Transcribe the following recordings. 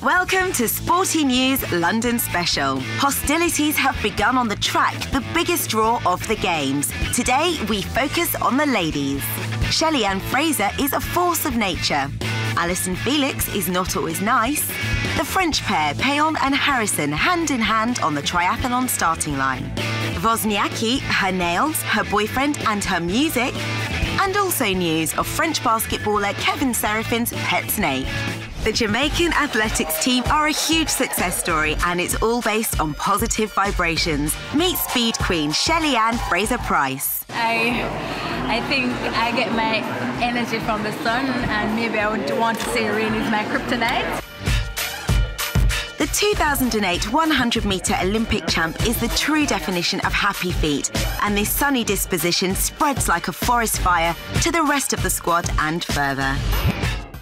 Welcome to Sporty News London Special. Hostilities have begun on the track, the biggest draw of the Games. Today, we focus on the ladies. Shelly-Ann Fraser is a force of nature. Allyson Felix is not always nice. The French pair, Peon and Harrison, hand in hand on the triathlon starting line. Wozniacki, her nails, her boyfriend and her music. And also news of French basketballer Kevin Seraphin's pet snake. The Jamaican athletics team are a huge success story, and it's all based on positive vibrations. Meet speed queen Shelly-Ann Fraser-Pryce. I think I get my energy from the sun, and maybe I would want to say rain is my kryptonite. The 2008 100-metre Olympic champ is the true definition of happy feet, and this sunny disposition spreads like a forest fire to the rest of the squad and further.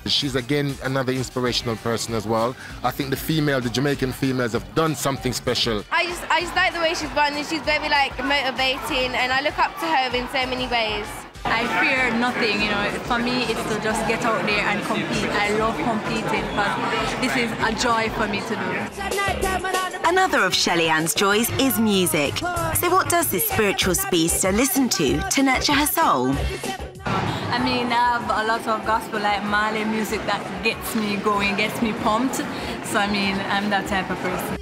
She's again another inspirational person as well. I think the Jamaican females have done something special. I just like the way she's running. She's very motivating, and I look up to her in so many ways. I fear nothing, For me, it's to just get out there and compete. I love competing, but this is a joy for me to do. Another of Shelly-Ann's joys is music. So what does this spiritual speedster listen to nurture her soul? I have a lot of gospel, like Malay music that gets me going, gets me pumped. So, I'm that type of person.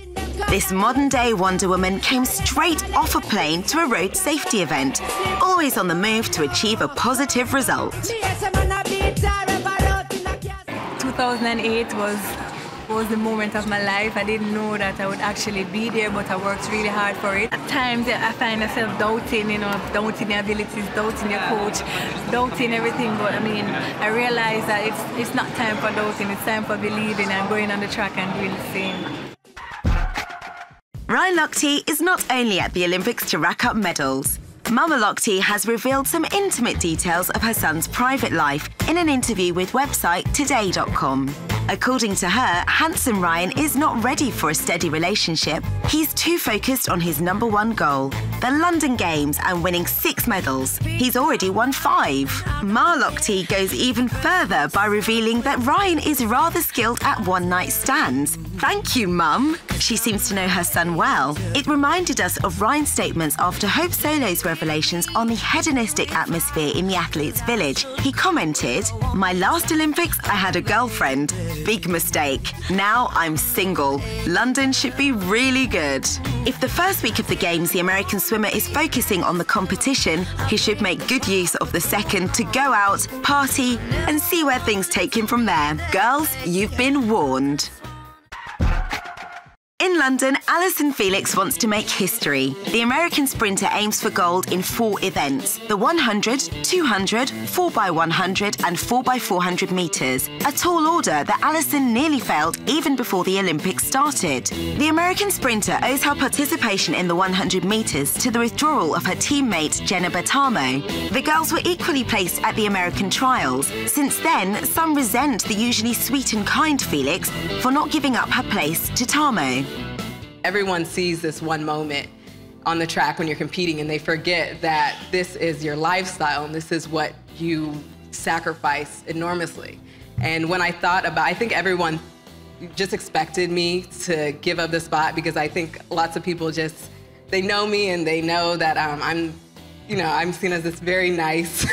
This modern-day Wonder Woman came straight off a plane to a road safety event, always on the move to achieve a positive result. 2008 was the moment of my life. I didn't know that I would actually be there, but I worked really hard for it. At times, I find myself doubting, doubting your abilities, doubting your coach, doubting everything. But I realized that it's not time for doubting, it's time for believing and going on the track and doing the same. Lochte is not only at the Olympics to rack up medals. Mama Lochte has revealed some intimate details of her son's private life in an interview with website today.com. According to her, handsome Ryan is not ready for a steady relationship. He's too focused on his #1 goal, the London Games, and winning 6 medals. He's already won 5. Ma Lochte goes even further by revealing that Ryan is rather skilled at one-night stands. Thank you, Mum. She seems to know her son well. It reminded us of Ryan's statements after Hope Solo's revelations on the hedonistic atmosphere in the athletes' village. He commented, "My last Olympics, I had a girlfriend. Big mistake. Now I'm single. London should be really good." If the first week of the Games the American swimmer is focusing on the competition, he should make good use of the second to go out, party, and see where things take him from there. Girls, you've been warned. In London, Allyson Felix wants to make history. The American sprinter aims for gold in 4 events: the 100, 200, 4x100 and 4x400 metres, a tall order that Allyson nearly failed even before the Olympics started. The American sprinter owes her participation in the 100 metres to the withdrawal of her teammate Jenna Bertamo. The girls were equally placed at the American trials. Since then, some resent the usually sweet and kind Felix for not giving up her place to Tamo. Everyone sees this one moment on the track when you're competing, and they forget that this is your lifestyle and this is what you sacrifice enormously. And when I thought about, I think everyone just expected me to give up the spot, because I think lots of people they know me and they know that I'm seen as this very nice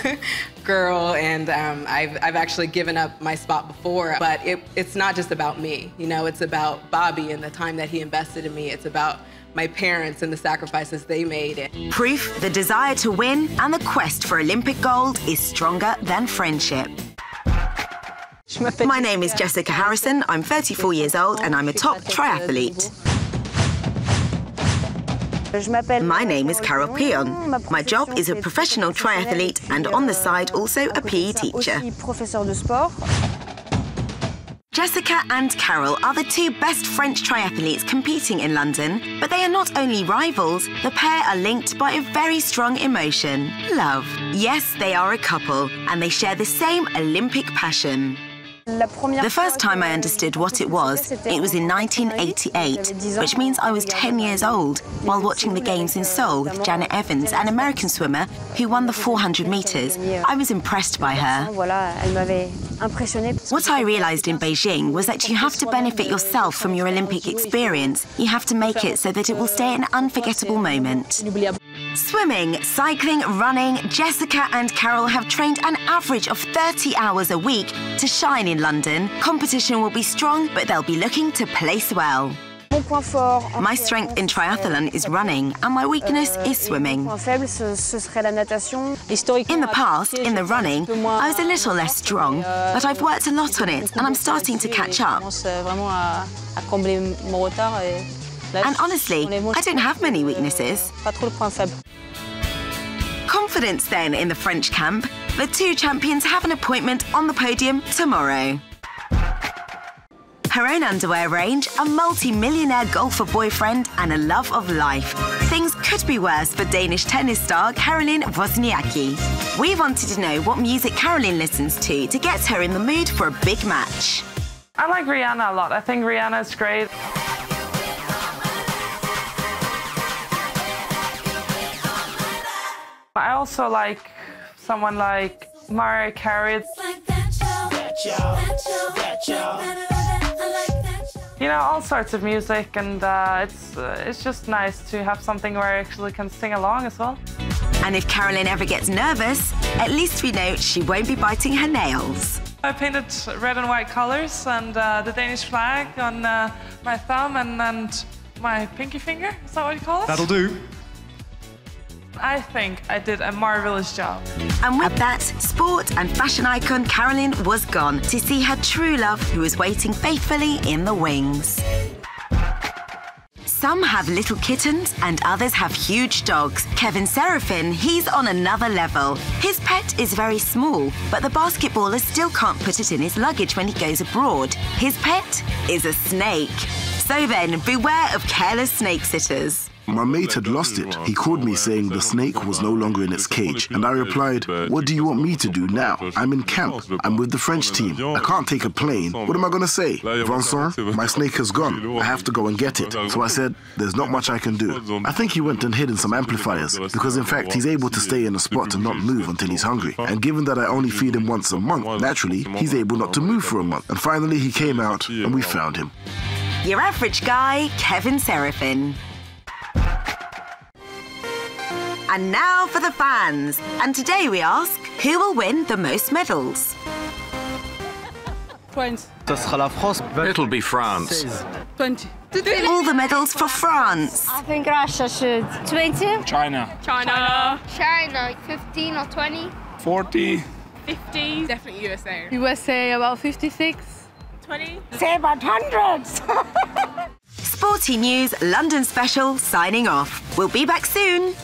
girl, and I've actually given up my spot before. But it's not just about me, it's about Bobby and the time that he invested in me. It's about my parents and the sacrifices they made. Proof the desire to win and the quest for Olympic gold is stronger than friendship. My name is Jessica Harrison, I'm 34 years old and I'm a top triathlete. My name is Carol Peon. My job is a professional triathlete and on the side also a PE teacher. Jessica and Carol are the 2 best French triathletes competing in London, but they are not only rivals, the pair are linked by a very strong emotion: love. Yes, they are a couple and they share the same Olympic passion. The first time I understood what it was in 1988, which means I was 10 years old while watching the games in Seoul with Janet Evans, an American swimmer who won the 400 meters. I was impressed by her. What I realized in Beijing was that you have to benefit yourself from your Olympic experience. You have to make it so that it will stay an unforgettable moment. Swimming, cycling, running, Jessica and Carol have trained an average of 30 hours a week to shine in London. Competition will be strong, but they'll be looking to place well. My strength in triathlon is running, and my weakness is swimming. In the past, in the running, I was a little less strong, but I've worked a lot on it, and I'm starting to catch up. And honestly, I don't have many weaknesses. Confidence then in the French camp. The two champions have an appointment on the podium tomorrow. Her own underwear range, a multi-millionaire golfer boyfriend, and a love of life. Things could be worse for Danish tennis star Caroline Wozniacki. We wanted to know what music Caroline listens to get her in the mood for a big match. I like Rihanna a lot. I think Rihanna is great. I also like someone like Mariah Carey. You know, all sorts of music, and it's just nice to have something where I actually can sing along as well. And if Caroline ever gets nervous, at least we know she won't be biting her nails. I painted red and white colors and the Danish flag on my thumb and my pinky finger. Is that what you call it? That'll do. I think I did a marvelous job. And with that, sport and fashion icon Caroline was gone to see her true love, who was waiting faithfully in the wings. Some have little kittens and others have huge dogs. Kevin Seraphin, he's on another level. His pet is very small, but the basketballer still can't put it in his luggage when he goes abroad. His pet is a snake. So then, beware of careless snake sitters. My mate had lost it. He called me saying the snake was no longer in its cage. And I replied, what do you want me to do now? I'm in camp. I'm with the French team. I can't take a plane. What am I going to say? Vincent, my snake has gone. I have to go and get it. So I said, there's not much I can do. I think he went and hid in some amplifiers, because in fact he's able to stay in a spot and not move until he's hungry. And given that I only feed him once a month, naturally, he's able not to move for a month. And finally he came out and we found him. Your average guy, Kevin Seraphin. And now for the fans. And today we ask, who will win the most medals? It'll be France. 20. All the medals for France. I think Russia should. 20? China. 15 or 20? 40. 50. Definitely USA. USA about 56. 20. Say about hundreds. Sporty News London Special signing off. We'll be back soon.